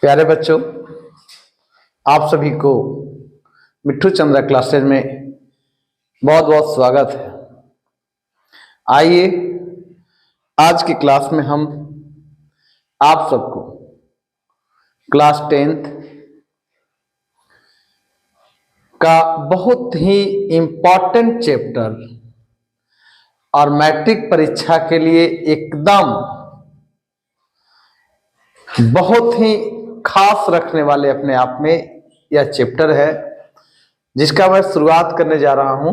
प्यारे बच्चों, आप सभी को मिट्ठू चंद्रा क्लासेज में बहुत बहुत स्वागत है। आइए आज की क्लास में हम आप सबको क्लास 10th का बहुत ही इम्पोर्टेंट चैप्टर और मैट्रिक परीक्षा के लिए एकदम बहुत ही खास रखने वाले अपने आप में यह चैप्टर है, जिसका मैं शुरुआत करने जा रहा हूं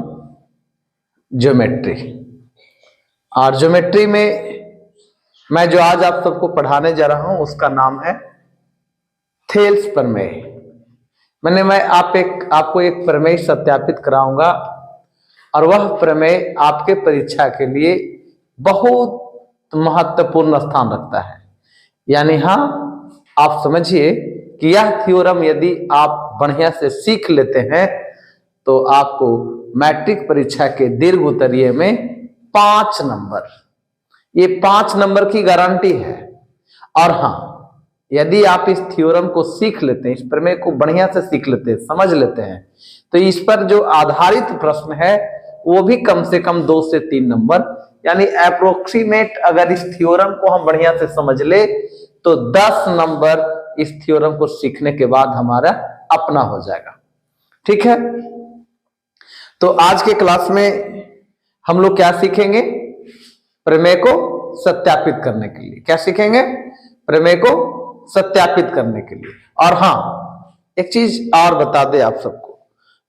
ज्योमेट्री। और ज्योमेट्री में मैं जो आज आप सबको पढ़ाने जा रहा हूं उसका नाम है थेल्स प्रमेय। मैं आपको एक प्रमेय सत्यापित कराऊंगा और वह प्रमेय आपके परीक्षा के लिए बहुत महत्वपूर्ण स्थान रखता है। यानी हाँ, आप समझिए कि यह थ्योरम यदि आप बढ़िया से सीख लेते हैं तो आपको मैट्रिक परीक्षा के दीर्घ उत्तरीय में 5 नंबर, ये 5 नंबर की गारंटी है। और हाँ, यदि आप इस थ्योरम को सीख लेते हैं, इस प्रमेय को बढ़िया से सीख लेते हैं, समझ लेते हैं, तो इस पर जो आधारित प्रश्न है वो भी कम से कम 2 से 3 नंबर, यानी अप्रोक्सीमेट अगर इस थ्योरम को हम बढ़िया से समझ ले तो 10 नंबर इस थ्योरम को सीखने के बाद हमारा अपना हो जाएगा। ठीक है, तो आज के क्लास में हम लोग क्या सीखेंगे? प्रमेय को सत्यापित करने के लिए। क्या सीखेंगे? प्रमेय को सत्यापित करने के लिए। और हाँ, एक चीज और बता दे आप सबको,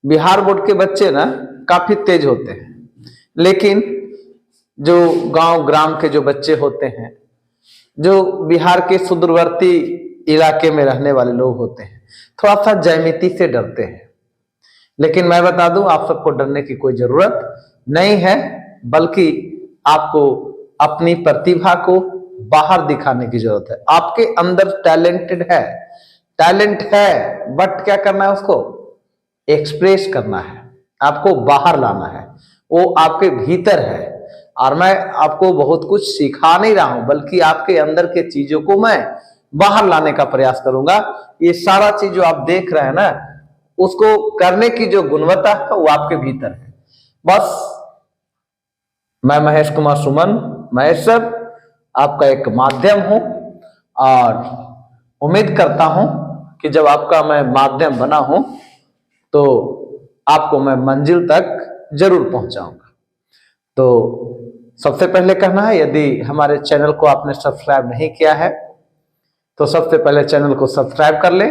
बिहार बोर्ड के बच्चे ना काफी तेज होते हैं, लेकिन जो गांव ग्राम के जो बच्चे होते हैं, जो बिहार के सुदूरवर्ती इलाके में रहने वाले लोग होते हैं, थोड़ा सा ज्यामिति से डरते हैं। लेकिन मैं बता दूं, आप सबको डरने की कोई जरूरत नहीं है, बल्कि आपको अपनी प्रतिभा को बाहर दिखाने की जरूरत है। आपके अंदर टैलेंट है, बट क्या करना है? उसको एक्सप्रेस करना है, आपको बाहर लाना है, वो आपके भीतर है। और मैं आपको बहुत कुछ सिखा नहीं रहा हूं, बल्कि आपके अंदर के चीजों को मैं बाहर लाने का प्रयास करूंगा। ये सारा चीज जो आप देख रहे हैं ना, उसको करने की जो गुणवत्ता है वो आपके भीतर है। बस मैं महेश कुमार सुमन, महेश सर, आपका एक माध्यम हूं और उम्मीद करता हूं कि जब आपका मैं माध्यम बना हूं तो आपको मैं मंजिल तक जरूर पहुंचाऊंगा। तो सबसे पहले कहना है, यदि हमारे चैनल को आपने सब्सक्राइब नहीं किया है तो सबसे पहले चैनल को सब्सक्राइब कर लें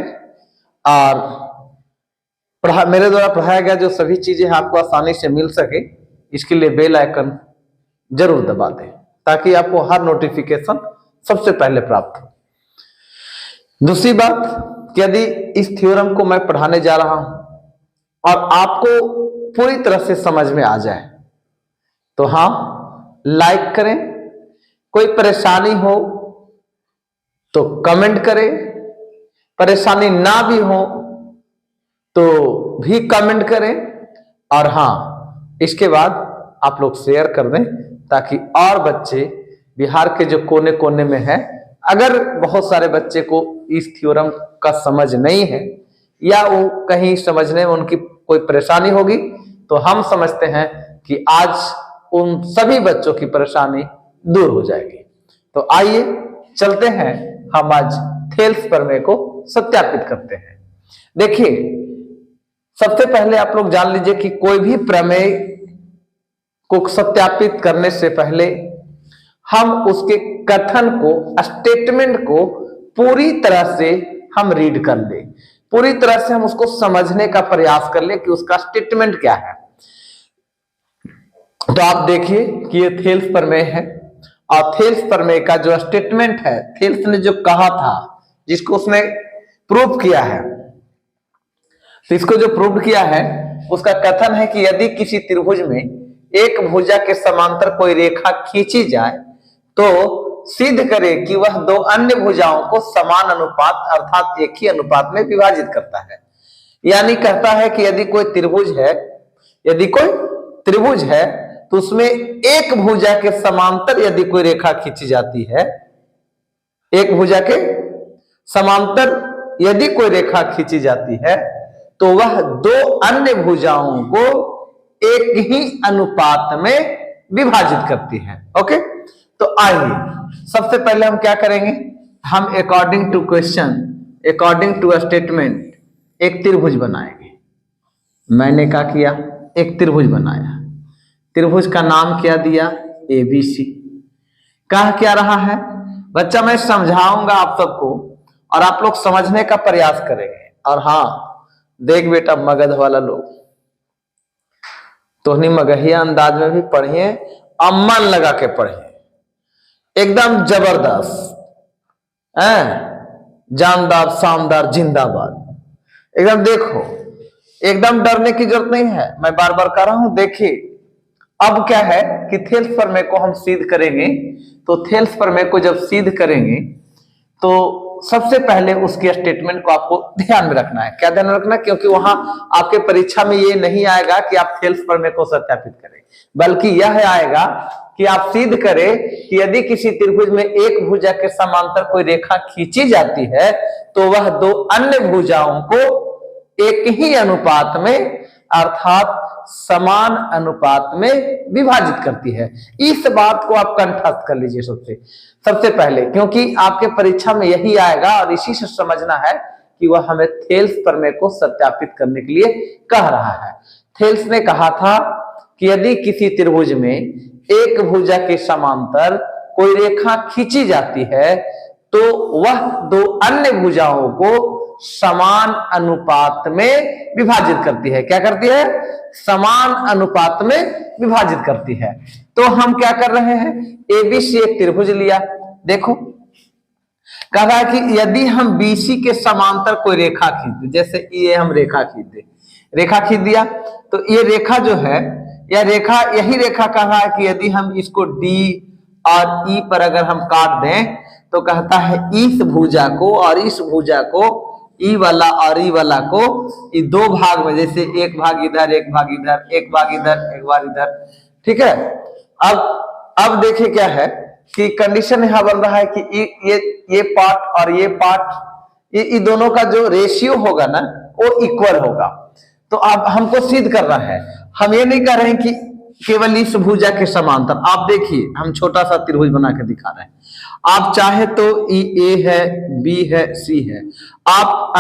और मेरे द्वारा पढ़ाया गया जो सभी चीजें आपको आसानी से मिल सके, इसके लिए बेल आइकन जरूर दबा दें, ताकि आपको हर नोटिफिकेशन सबसे पहले प्राप्त हो। दूसरी बात, यदि इस थ्योरम को मैं पढ़ाने जा रहा हूं और आपको पूरी तरह से समझ में आ जाए तो हाँ, लाइक करें। कोई परेशानी हो तो कमेंट करें, परेशानी ना भी हो तो भी कमेंट करें। और हाँ, इसके बाद आप लोग शेयर कर दें, ताकि और बच्चे बिहार के जो कोने कोने में हैं, अगर बहुत सारे बच्चे को इस थ्योरम का समझ नहीं है या वो कहीं समझने में उनकी कोई परेशानी होगी, तो हम समझते हैं कि आज उन सभी बच्चों की परेशानी दूर हो जाएगी। तो आइए चलते हैं, हम आज थेल्स प्रमेय को सत्यापित करते हैं। देखिए, सबसे पहले आप लोग जान लीजिए कि कोई भी प्रमेय को सत्यापित करने से पहले हम उसके कथन को, स्टेटमेंट को पूरी तरह से हम रीड कर ले, पूरी तरह से हम उसको समझने का प्रयास कर ले कि उसका स्टेटमेंट क्या है। तो आप देखिए कि ये थेल्स प्रमेय है और थेल्स प्रमेय का जो स्टेटमेंट है, थेल्स ने जो कहा था, जिसको उसने प्रूव किया है, तो इसको जो प्रूव किया है उसका कथन है कि यदि किसी त्रिभुज में एक भुजा के समांतर कोई रेखा खींची जाए तो सिद्ध करे कि वह 2 अन्य भुजाओं को समान अनुपात अर्थात एक ही अनुपात में विभाजित करता है। यानी कहता है कि यदि कोई त्रिभुज है तो उसमें एक भुजा के समांतर यदि कोई रेखा खींची जाती है, एक भुजा के समांतर यदि कोई रेखा खींची जाती है तो वह दो अन्य भुजाओं को एक ही अनुपात में विभाजित करती है। ओके, तो आइए सबसे पहले हम क्या करेंगे, हम according to question, according to statement एक त्रिभुज बनाएंगे। मैंने क्या किया, एक त्रिभुज बनाया, त्रिभुज का नाम क्या दिया, ABC। कह क्या रहा है बच्चा, मैं समझाऊंगा आप सबको और आप लोग समझने का प्रयास करेंगे। और हाँ देख बेटा, मगध वाला लोग तो नहीं, मगहिया अंदाज में भी पढ़िए और मन लगा के पढ़िए, एकदम जबरदस्त है, जानदार शानदार जिंदाबाद एकदम। देखो एकदम डरने की जरूरत नहीं है, मैं बार बार कह रहा हूं। देखिए अब क्या है कि थेल्स प्रमेय को हम सिद्ध करेंगे, तो थेल्स प्रमेय को जब सिद्ध करेंगे तो सबसे पहले उसके स्टेटमेंट को आपको ध्यान में रखना है। क्या ध्यान में रखना है, क्योंकि वहां आपके परीक्षा में ये नहीं आएगा कि आप थेल्स प्रमेय को सत्यापित करें, बल्कि यह आएगा कि आप सिद्ध करें कि यदि किसी त्रिभुज में एक भुजा के समांतर कोई रेखा खींची जाती है तो वह दो अन्य भुजाओं को एक ही अनुपात में अर्थात समान अनुपात में विभाजित करती है। इस बात को आप कंठस्थ कर लीजिए सबसे पहले, क्योंकि आपके परीक्षा में यही आएगा और इसी से समझना है कि वह हमें थेल्स प्रमेय को सत्यापित करने के लिए कह रहा है। थेल्स ने कहा था कि यदि किसी त्रिभुज में एक भुजा के समांतर कोई रेखा खींची जाती है तो वह दो अन्य भुजाओं को समान अनुपात में विभाजित करती है। क्या करती है, समान अनुपात में विभाजित करती है। तो हम क्या कर रहे हैं, ABC एक त्रिभुज लिया। देखो कह रहा है कि यदि हम BC के समांतर कोई रेखा खींच दे, जैसे ये हम रेखा खींच दिया, तो ये रेखा जो है, यह रेखा, यही रेखा कह रहा है कि यदि हम इसको D और E पर अगर हम काट दें तो कहता है इस भुजा को और इस भुजा को, ई वाला और ई वाला को, ये दो भाग में, जैसे एक भाग इधर, एक भाग इधर, एक भाग इधर, एक भाग इधर, ठीक है। अब देखिए क्या है कि कंडीशन यहां बन रहा है कि ये पार्ट और ये पार्ट, ये दोनों का जो रेशियो होगा ना वो इक्वल होगा। तो अब हमको सिद्ध करना है, हम ये नहीं कह रहे हैं कि केवल इस भुजा के समांतर। आप देखिए हम छोटा सा त्रिभुज बना के दिखा रहे हैं। आप चाहे तो ए है, बी है, सी है। आप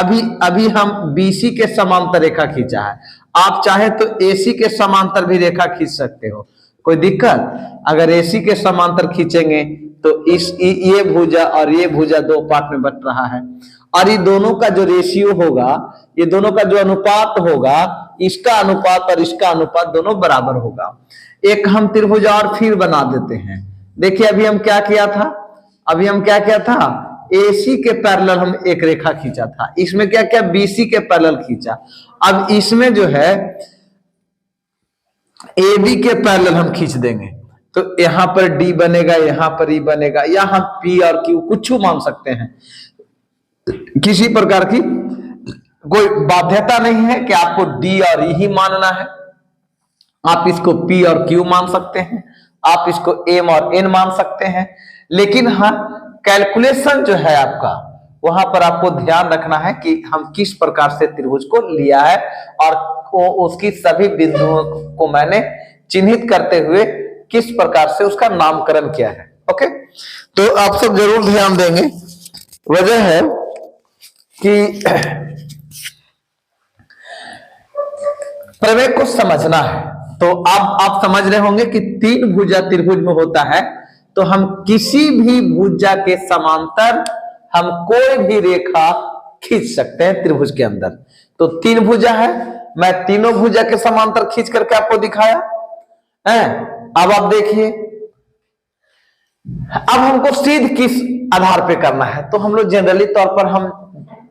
अभी हम BC के समांतर रेखा खींचा है, आप चाहे तो AC के समांतर भी रेखा खींच सकते हो, कोई दिक्कत। अगर AC के समांतर खींचेंगे तो ये भुजा और ये भुजा दो पार्ट में बट रहा है, और ये दोनों का जो रेशियो होगा, ये दोनों का जो अनुपात होगा, इसका अनुपात और इसका अनुपात दोनों बराबर होगा। एक हम त्रिभुज और फिर बना देते हैं। देखिए अभी हम क्या किया था, AC के पैरेलल हम एक रेखा खींचा था, इसमें क्या क्या BC के पैरेलल खींचा। अब इसमें जो है AB के पैरेलल हम खींच देंगे, तो यहां पर D बनेगा, यहां पर E बनेगा, या हम P और Q कुछ मान सकते हैं। किसी प्रकार की कोई बाध्यता नहीं है कि आपको D और E ही मानना है। आप इसको P और Q मान सकते हैं, आप इसको M और N मान सकते हैं, लेकिन हाँ कैलकुलेशन जो है आपका, वहां पर आपको ध्यान रखना है कि हम किस प्रकार से त्रिभुज को लिया है और उसकी सभी बिंदुओं को मैंने चिन्हित करते हुए किस प्रकार से उसका नामकरण किया है। ओके, तो आप सब जरूर ध्यान देंगे। वजह है कि प्रमेय को समझना है, तो आप समझ रहे होंगे कि तीन भुजा त्रिभुज में होता है, तो हम किसी भी भुजा के समांतर हम कोई भी रेखा खींच सकते हैं त्रिभुज के अंदर। तो तीन भुजा है, मैं तीनों भुजा के समांतर खींच करके आपको दिखाया है। अब आप देखिए, अब हमको सिद्ध किस आधार पे करना है, तो हम लोग जनरली तौर पर हम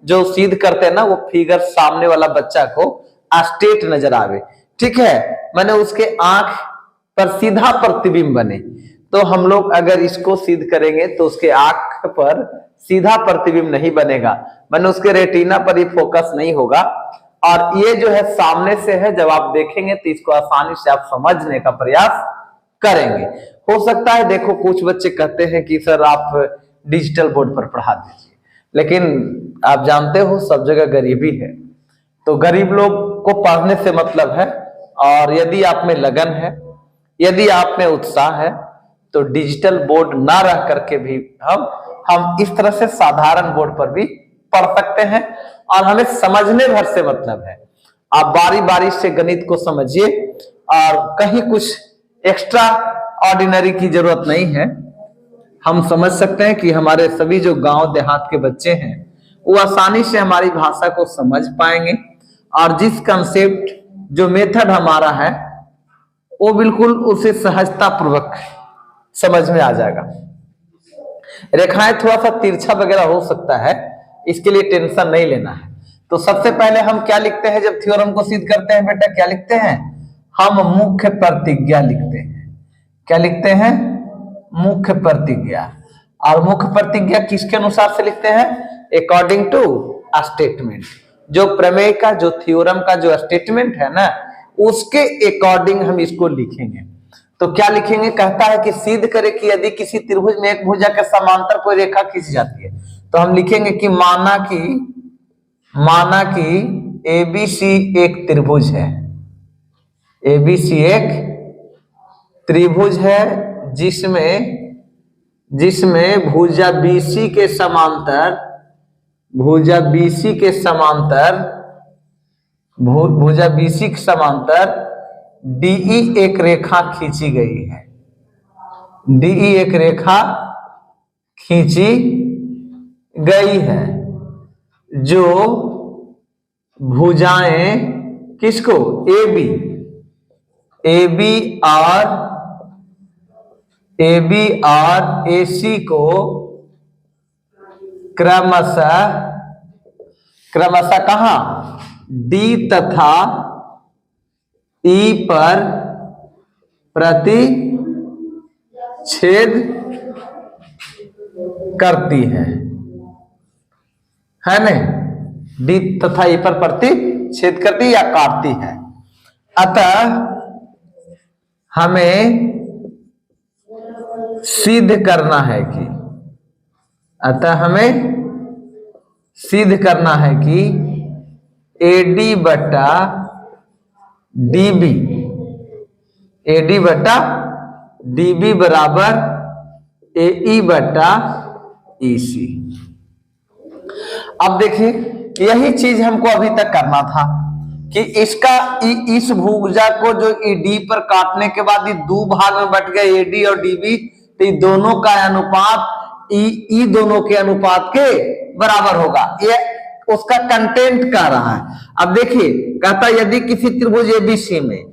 जो सिद्ध करते हैं ना, वो फिगर सामने वाला बच्चा को स्ट्रेट नजर आवे, ठीक है, मैंने उसके आंख पर सीधा प्रतिबिंब बने। तो हम लोग अगर इसको सिद्ध करेंगे तो उसके आंख पर सीधा प्रतिबिंब नहीं बनेगा, मैंने उसके रेटिना पर ही फोकस नहीं होगा, और ये जो है सामने से है, जब आप देखेंगे तो इसको आसानी से आप समझने का प्रयास करेंगे। हो सकता है देखो कुछ बच्चे कहते हैं कि सर आप डिजिटल बोर्ड पर पढ़ा दीजिए, लेकिन आप जानते हो सब जगह गरीबी है, तो गरीब लोग को पढ़ने से मतलब है। और यदि आप में लगन है, यदि आप में उत्साह है, तो डिजिटल बोर्ड ना रह करके भी हम इस तरह से साधारण बोर्ड पर भी पढ़ सकते हैं। और हमें समझने भर से मतलब है, आप बारी बारी से गणित को समझिए और कहीं कुछ एक्स्ट्रा ऑर्डिनरी की जरूरत नहीं है। हम समझ सकते हैं कि हमारे सभी जो गांव देहात के बच्चे हैं वो आसानी से हमारी भाषा को समझ पाएंगे, और जिस कंसेप्ट जो मेथड हमारा है वो बिल्कुल उसे सहजता पूर्वक समझ में आ जाएगा। रेखाएं थोड़ा सा तिरछा वगैरह हो सकता है, इसके लिए टेंशन नहीं लेना है। तो सबसे पहले हम क्या लिखते हैं जब थ्योरम को सिद्ध करते हैं बेटा? क्या लिखते हैं? हम मुख्य प्रतिज्ञा लिखते हैं। क्या लिखते हैं? मुख्य प्रतिज्ञा। और मुख्य प्रतिज्ञा किसके अनुसार से लिखते हैं? According to statement. जो प्रमेय का, जो थ्योरम का जो स्टेटमेंट है ना, उसके अकॉर्डिंग हम इसको लिखेंगे। तो क्या लिखेंगे? कहता है कि सिद्ध करे कि यदि किसी त्रिभुज में एक भुजा के समांतर कोई रेखा खींची जाती है, तो हम लिखेंगे कि माना कि एबीसी एक त्रिभुज है। एबीसी एक त्रिभुज है जिसमें भुजा बीसी के समांतर डीई एक रेखा खींची गई है। डीई एक रेखा खींची गई है जो भुजाएं किसको? एबी और एसी को क्रमशः कहां? डी तथा ई पर प्रतिच्छेद करती है नहीं? डी तथा ई पर प्रतिच्छेद करती या काटती है। अतः हमें सिद्ध करना है कि एडी बटा डीबी बराबर एई बटा ईसी। अब देखिए, यही चीज हमको अभी तक करना था कि इस भुजा को जो डी पर काटने के बाद ये दो भाग में बट गए, एडी और डीबी, तो दोनों का अनुपात ई दोनों के अनुपात के बराबर होगा। ये उसका कंटेंट कह रहा है। अब देखिए, कहता यदि किसी त्रिभुज एबीसी में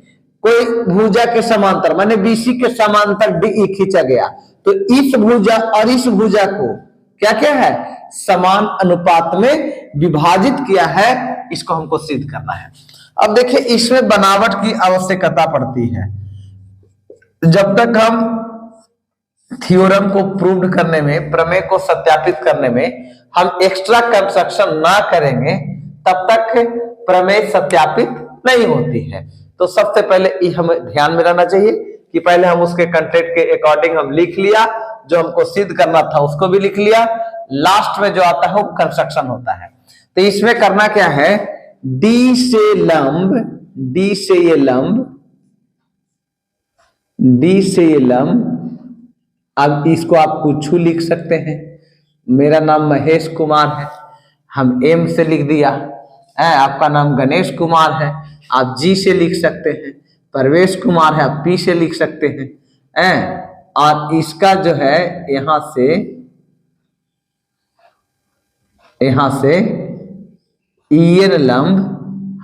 कोई भुजा के समांतर, माने बीसी के समांतर डीई खींचा गया, तो इस भुजा और इस भुजा को क्या क्या है? समान अनुपात में विभाजित किया है। इसको हमको सिद्ध करना है। अब देखिए, इसमें बनावट की आवश्यकता पड़ती है। जब तक हम थ्योरम को प्रूव करने में, प्रमेय को सत्यापित करने में हम एक्स्ट्रा कंस्ट्रक्शन ना करेंगे, तब तक प्रमेय सत्यापित नहीं होती है। तो सबसे पहले हमें ध्यान में रहना चाहिए कि पहले हम उसके कंटेंट के अकॉर्डिंग हम लिख लिया, जो हमको सिद्ध करना था उसको भी लिख लिया। लास्ट में जो आता है वो कंस्ट्रक्शन होता है। तो इसमें करना क्या है? डी से ये लंब, अब इसको आप कुछ लिख सकते हैं। मेरा नाम महेश कुमार है, हम एम से लिख दिया। आपका नाम गणेश कुमार है, आप जी से लिख सकते हैं। परवेश कुमार है, आप पी से लिख सकते हैं। और इसका जो है यहां से ईएन लंब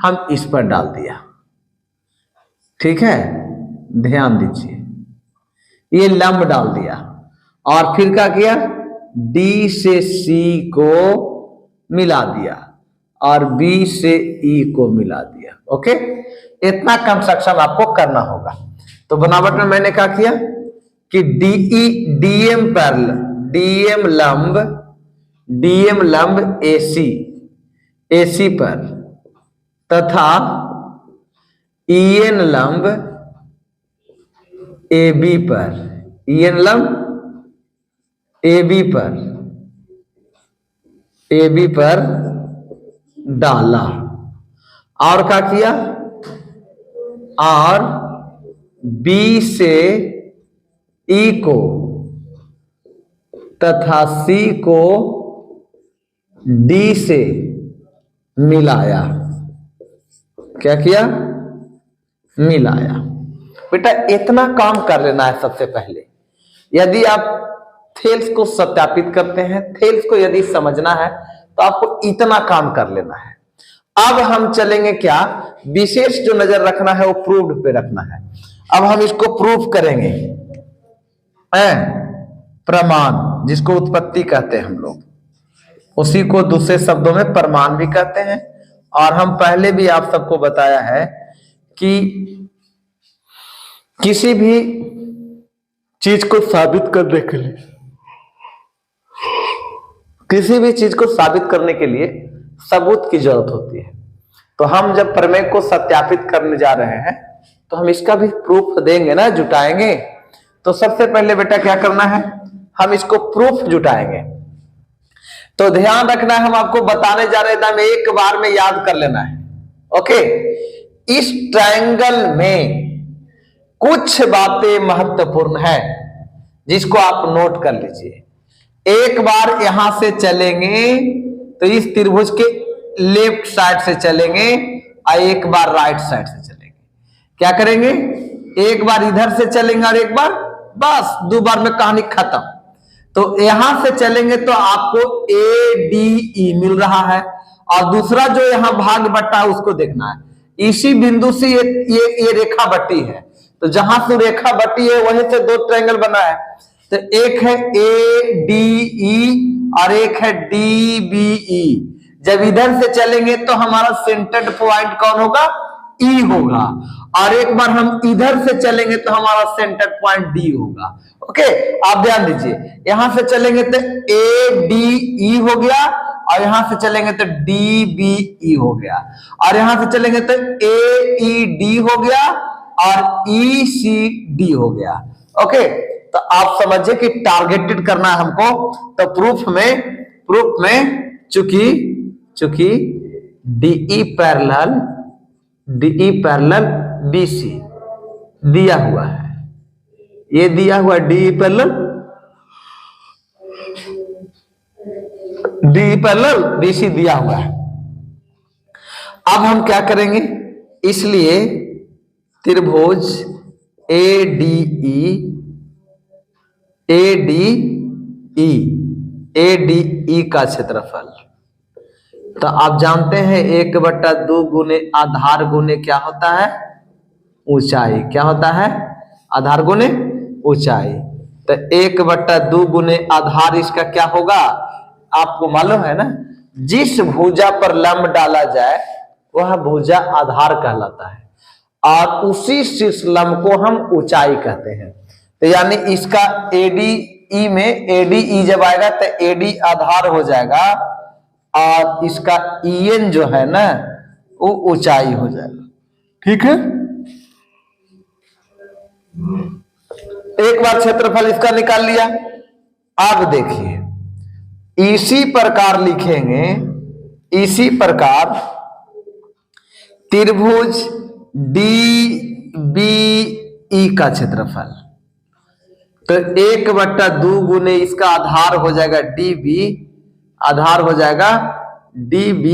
हम इस पर डाल दिया। ठीक है, ध्यान दीजिए, ये लंब डाल दिया। और फिर क्या किया? डी से सी को मिला दिया और बी से ई को मिला दिया। ओके, इतना कंस्ट्रक्शन आपको करना होगा। तो बनावट में मैंने क्या किया कि डीएम लंब एसी पर तथा ईएन लंब एबी पर ए बी पर डाला और क्या किया, और बी से ई को तथा सी को डी से मिलाया। क्या किया, मिलाया। बेटा इतना काम कर लेना है सबसे पहले। यदि आप थेल्स को सत्यापित करते हैं, थेल्स को यदि समझना है तो आपको इतना काम कर लेना है। अब हम चलेंगे क्या, विशेष जो नजर रखना है वो प्रूव्ड पे रखना है। अब हम इसको प्रूफ करेंगे, प्रमाण जिसको उत्पत्ति कहते हैं हम लोग, उसी को दूसरे शब्दों में प्रमाण भी कहते हैं। और हम पहले भी आप सबको बताया है कि किसी भी चीज को साबित करने के लिए, किसी भी चीज को साबित करने के लिए सबूत की जरूरत होती है। तो हम जब प्रमेय को सत्यापित करने जा रहे हैं तो हम इसका भी प्रूफ देंगे ना, जुटाएंगे। तो सबसे पहले बेटा क्या करना है, हम इसको प्रूफ जुटाएंगे। तो ध्यान रखना है, हम आपको बताने जा रहे हैं, एक बार में याद कर लेना है। ओके, इस ट्रायंगल में कुछ बातें महत्वपूर्ण है जिसको आप नोट कर लीजिए। एक बार यहां से चलेंगे तो इस त्रिभुज के लेफ्ट साइड से चलेंगे और एक बार राइट साइड से चलेंगे। क्या करेंगे, एक बार इधर से चलेंगे और एक बार, बस 2 बार में कहानी खत्म। तो यहां से चलेंगे तो आपको ADE मिल रहा है, और दूसरा जो यहां भाग बट्टा है उसको देखना है। इसी बिंदु से ये रेखा बट्टी है, तो जहां से रेखा बट्टी है वहीं से 2 ट्रायंगल बना है। तो एक है ADE और एक है DBE। जब इधर से चलेंगे तो हमारा सेंटर्ड पॉइंट कौन होगा, E होगा, और एक बार हम इधर से चलेंगे तो हमारा सेंटर पॉइंट D होगा। ओके, आप ध्यान दीजिए, यहां से चलेंगे तो ADE हो गया, और यहां से चलेंगे तो DBE हो गया, और यहां से चलेंगे तो AED हो गया और ECD हो गया। ओके, तो आप समझिए कि टारगेटेड करना है हमको। तो प्रूफ में चूंकि DE पैरेलल BC दिया हुआ है, ये दिया हुआ DE पैरेलल BC दिया हुआ है। अब हम क्या करेंगे, इसलिए त्रिभुज ADE का क्षेत्रफल, तो आप जानते हैं 1/2 गुने आधार गुने क्या होता है, ऊंचाई। क्या होता है, आधार गुने ऊंचाई। तो 1/2 गुने आधार इसका क्या होगा, आपको मालूम है ना, जिस भुजा पर लंब डाला जाए वह भुजा आधार कहलाता है, और उसी शीर्ष लंब को हम ऊंचाई कहते हैं। तो यानी इसका ADE में ADE जब आएगा तो AD आधार हो जाएगा, और इसका EN जो है ना वो ऊंचाई हो जाएगा। ठीक है, एक बार क्षेत्रफल इसका निकाल लिया। अब देखिए इसी प्रकार लिखेंगे, इसी प्रकार त्रिभुज DBE का क्षेत्रफल, तो 1/2 गुने इसका आधार हो जाएगा DB, आधार हो जाएगा DB,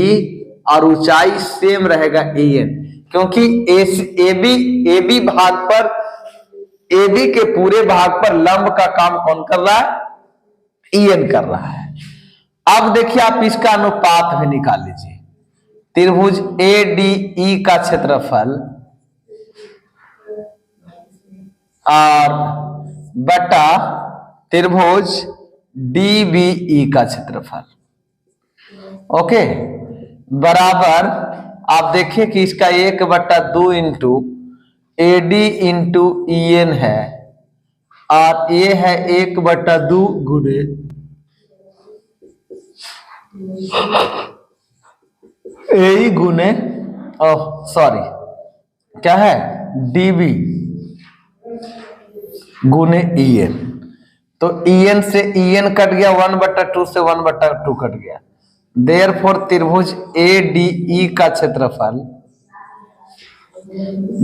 और ऊंचाई सेम रहेगा EN, क्योंकि AB भाग पर, AB के पूरे भाग पर लंब का काम कौन कर रहा है, EN कर रहा है। अब देखिए आप इसका अनुपात भी निकाल लीजिए। त्रिभुज ADE का क्षेत्रफल और बटा त्रिभुज DBE का क्षेत्रफल, ओके, बराबर, आप देखिए कि इसका 1/2 इंटू AD इंटू EN है, और ये है 1/2 गुणे AE गुने, क्या है, DB गुने EN। तो EN से EN कट गया, 1/2 से 1/2 कट गया, देयरफॉर त्रिभुज ADE का क्षेत्रफल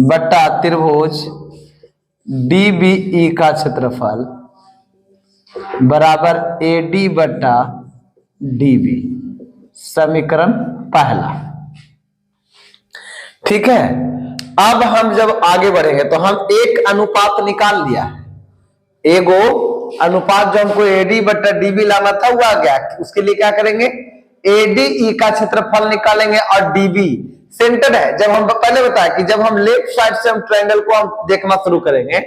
बटा त्रिभुज DBE का क्षेत्रफल बराबर AD बटा DB। समीकरण पहला। ठीक है, अब हम जब आगे बढ़ेंगे तो हम एक अनुपात निकाल लिया है। एगो अनुपात जो हमको AD बटा DB लाना था वो आ गया। उसके लिए क्या करेंगे, ADE का क्षेत्रफल निकालेंगे और DB सेंटर है। जब हम पहले बताया कि जब हम लेफ्ट साइड से हम ट्रायंगल को हम देखना शुरू करेंगे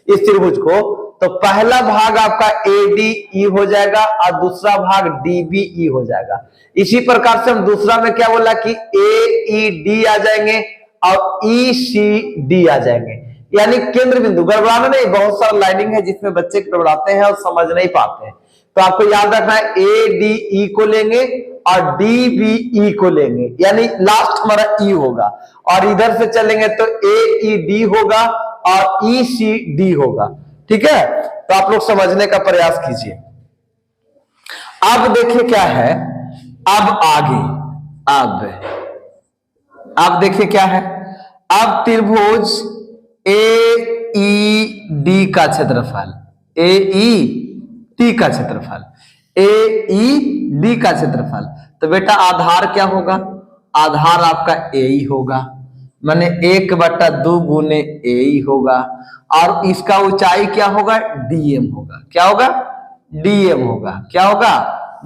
इस त्रिभुज को, तो पहला भाग आपका ADE हो जाएगा और दूसरा भाग DBE हो जाएगा। इसी प्रकार से हम दूसरा में क्या बोला कि AED आ जाएंगे और ECD आ जाएंगे, यानी केंद्र बिंदु। गड़बड़ाना नहीं, बहुत सारा लाइनिंग है जिसमें बच्चे गड़बड़ाते हैं और समझ नहीं पाते हैं। तो आपको याद रखना है ADE को लेंगे और DBE को लेंगे, यानी लास्ट हमारा E होगा, और इधर से चलेंगे तो AED होगा और ECD होगा। ठीक है, तो आप लोग समझने का प्रयास कीजिए। अब देखिए क्या है, अब आगे अब देखिए क्या है। अब त्रिभुज AED का क्षेत्रफल, AED का क्षेत्रफल, AED का क्षेत्रफल, तो बेटा आधार क्या होगा, आधार आपका AE होगा, माने 1/2 गुने AE होगा, और इसका ऊंचाई क्या होगा, DM होगा। क्या होगा, DM होगा। क्या होगा,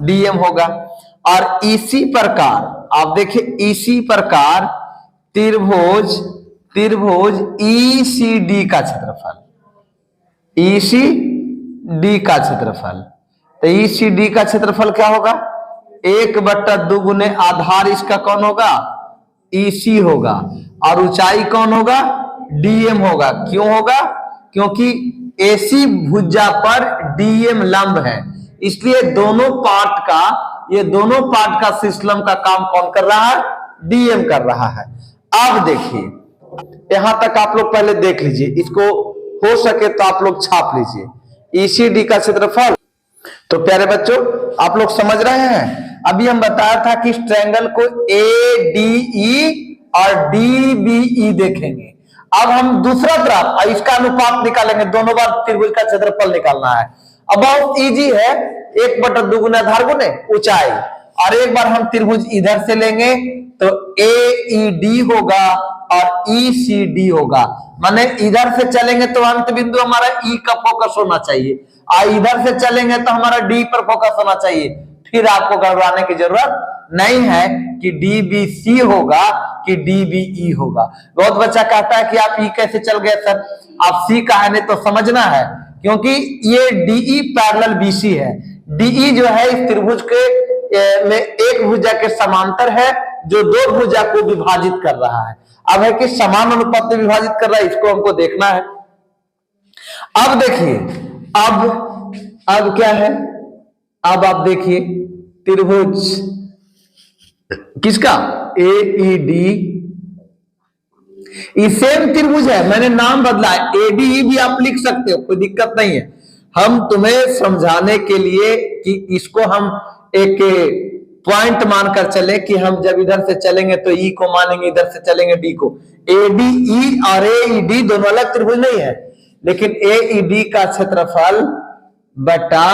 DM होगा। और इसी प्रकार आप देखिए, इसी प्रकार त्रिभुज ECD का क्षेत्रफल, ECD का क्षेत्रफल, तो ECD का क्षेत्रफल क्या होगा, 1/2 गुने आधार इसका कौन होगा, EC होगा, और ऊंचाई कौन होगा, DM होगा। क्यों होगा, क्योंकि AC भुजा पर DM लंब है, इसलिए दोनों पार्ट का सिस्टम का काम कौन कर रहा है, DM कर रहा है। अब देखिए, यहां तक आप लोग पहले देख लीजिए, इसको हो सके तो आप लोग छाप लीजिए ECD का क्षेत्रफल। तो प्यारे बच्चों, आप लोग समझ रहे हैं, अभी हम बताया था कि इस ट्रायंगल को ADE और DBE देखेंगे। अब हम दूसरा तरफ इसका अनुपात निकालेंगे, दोनों बार त्रिभुज का क्षेत्रफल निकालना है। अब बहुत इजी है, 1/2 गुना आधार गुने ऊंचाई, और एक बार हम त्रिभुज इधर से लेंगे तो AED होगा और ECD होगा, माने इधर से चलेंगे तो अंत बिंदु हमारा E का फोकस होना चाहिए, और इधर से चलेंगे तो हमारा D पर फोकस होना चाहिए। फिर आपको घबराने की जरूरत नहीं है कि DBC होगा कि DBE होगा। बहुत बच्चा कहता है कि आप E कैसे चल गए सर, आप C का है नहीं तो समझना है, क्योंकि ये DE पैरेलल BC है। DE जो है इस त्रिभुज के में एक भुजा के समांतर है जो दो भुजा को विभाजित कर रहा है। अब है कि समान अनुपात में विभाजित कर रहा है, इसको हमको देखना है। अब देखिए, अब क्या है, अब आप देखिए त्रिभुज किसका, AED, सेम त्रिभुज है, मैंने नाम बदला है, ADE भी आप लिख सकते हो, कोई दिक्कत नहीं है। हम तुम्हें समझाने के लिए कि इसको हम एक पॉइंट मानकर चले कि हम जब इधर से चलेंगे तो E को मानेंगे, इधर से चलेंगे D को। ADE और AED दोनों अलग त्रिभुज नहीं है, लेकिन AED का क्षेत्रफल बटा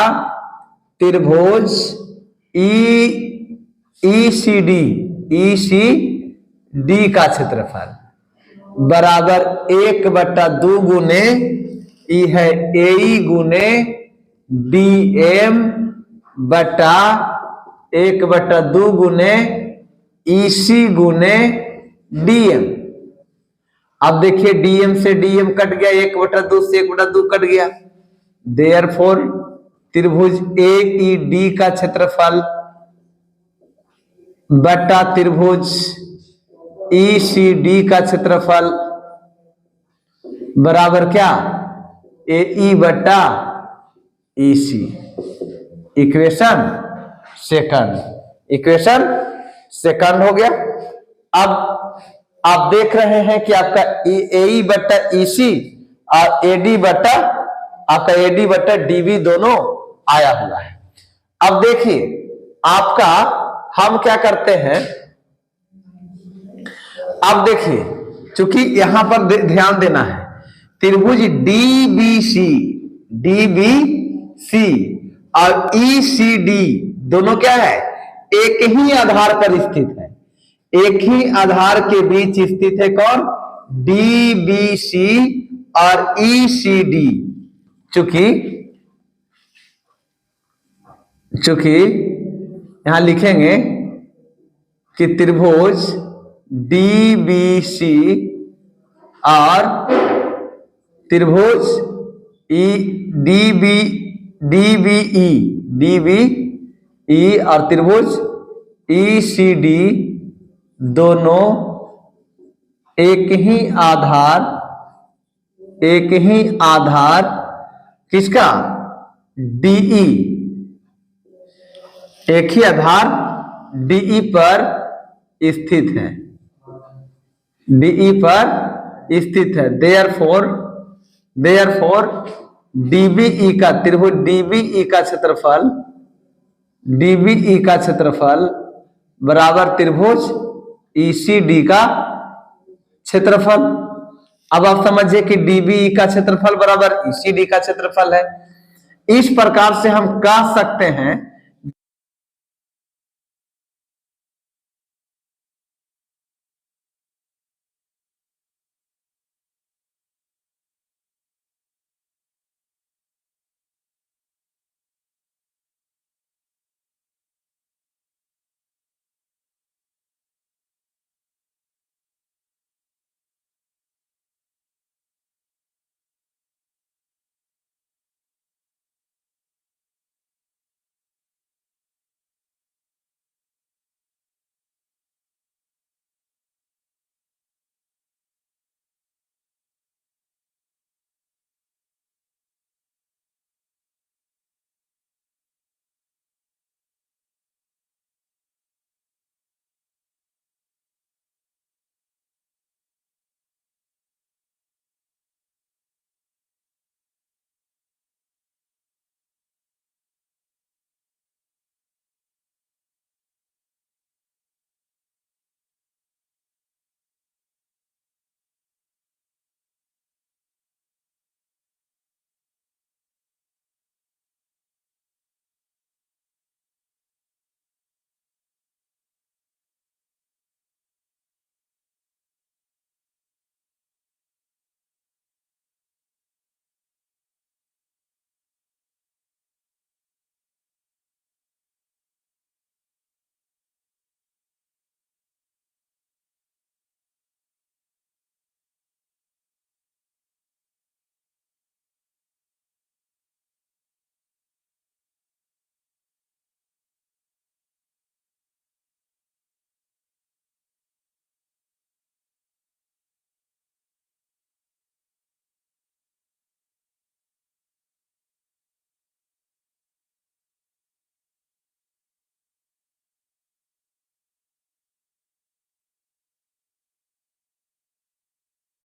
त्रिभुज ECD का क्षेत्रफल बराबर 1/2 गुने E है AE गुने DM बटा 1/2 गुने EC गुने DM। अब देखिए DM से DM कट गया, 1/2 से 1/2 कट गया, देयरफॉर त्रिभुज AED का क्षेत्रफल बटा त्रिभुज ECD का क्षेत्रफल बराबर क्या, AE बटा EC। इक्वेशन सेकंड हो गया। अब आप देख रहे हैं कि आपका AE बटा EC और AD बटा आपका AD बटा DB दोनों आया हुआ है। अब देखिए, आपका हम क्या करते हैं, अब देखिए, चूंकि यहां पर ध्यान देना है, त्रिभुज डीबीसी, डीबीसी और ईसीडी दोनों क्या है, एक ही आधार पर स्थित है, एक ही आधार के बीच स्थित है। कौन? डीबीसी और ईसीडी। चूंकि यहां लिखेंगे कि त्रिभुज डीबीसी और त्रिभुज डीबीई और त्रिभुज ईसीडी दोनों एक ही आधार किसका? डीई, एक ही आधार डीई पर स्थित है, डीई पर स्थित है। देयरफॉर डीबीई का, त्रिभुज डीबीई का क्षेत्रफल बराबर त्रिभुज ईसीडी का क्षेत्रफल। अब आप समझिए कि डीबीई का क्षेत्रफल बराबर ईसीडी का क्षेत्रफल है। इस प्रकार से हम कह सकते हैं